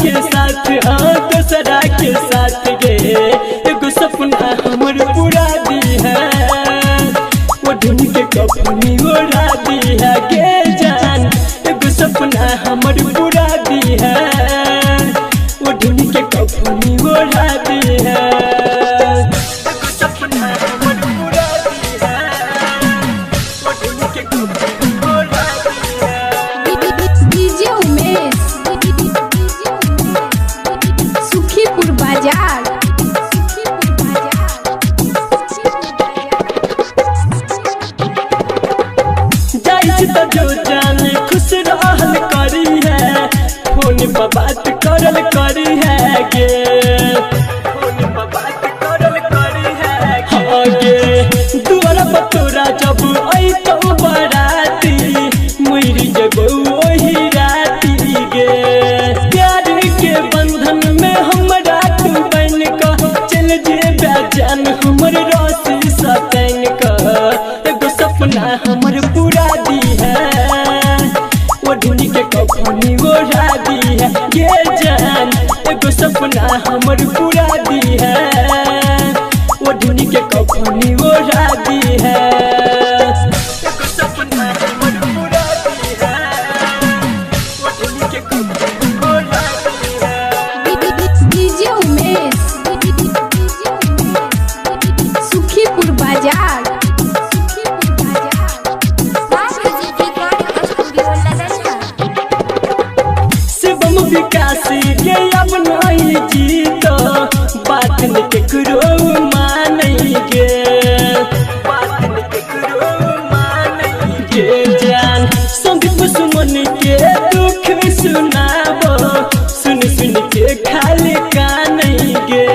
के साथ हाँ दूसरा के साथ गे एगो सपना हमर पूरा दी है वो ढूंढ के कफनी ओढ़ा दी है गे जान एगो सपना हमर पूरा दी है वो ढूंढ के कफनी ओढ़ा दी है एगो सपना हमर पूरा दी है वो ढूंढ के कफनी ओढ़ा दी है। डीजे उमेश सुखीपुर बाजार तो जो जाने खुश रहल करी है फोन पर बात करल करी है गे फोन पर बात करल करी है हाँ गे दुआरा पर तोरा जब आई तो बराती मुइरी जगो वही राती गे प्यार के बंधन में हमरा तू बन का चल जे बेजान हमर राशि सतन का एगो सपना हमर पूरा दी वो ढूंढ के कफनी ओढ़ा दी है ये जान एगो सपना हमर पूरा दी है वो ढूंढ के कफनी ओढ़ा दी है एगो सपना हमर पूरा दी है वो ढूंढ के कफनी ओढ़ा दी है। डीजे उमेश सुखीपुर बाजार विकासी के अब नहीं जीतो बात न केकरो मानी गे बात न केकरो मानी गे जान संदीप सुमन के दुख सुनाबो सुन सुन के खाली कान गे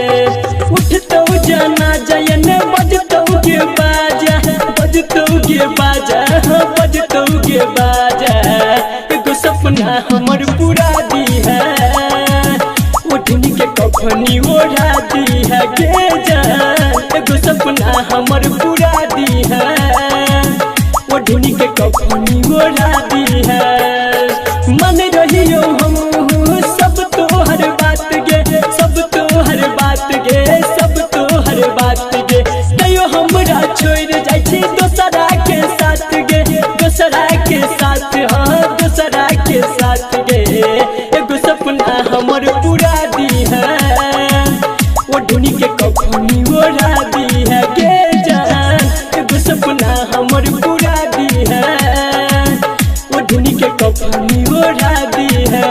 उठतो जाना जयन बजतो के बाजा हाँ बजतो के बाजा एगो सपना हमर पूरा दी है वो ढूंढ के कफनी ओढ़ा दी है गे जान एगो सपना हमर पूरा दी है वो ढूंढ के कफनी ओढ़ा दी है मन रहियो हम सब तो हर बात गे सब तो हर बात गे सब तो हर बात गे कहियो हमरा छोड़ जाइ छी दोसरा के साथ गे दोसरा के साथ हाँ दोसरा के साथ गे एगो सपना हमर पूरा दी है वो ढूंढ के कफनी ओढ़ा दी है गे जान एगो सपना हमर पूरा दी है वो ढूंढ के कफनी ओढ़ा दी है।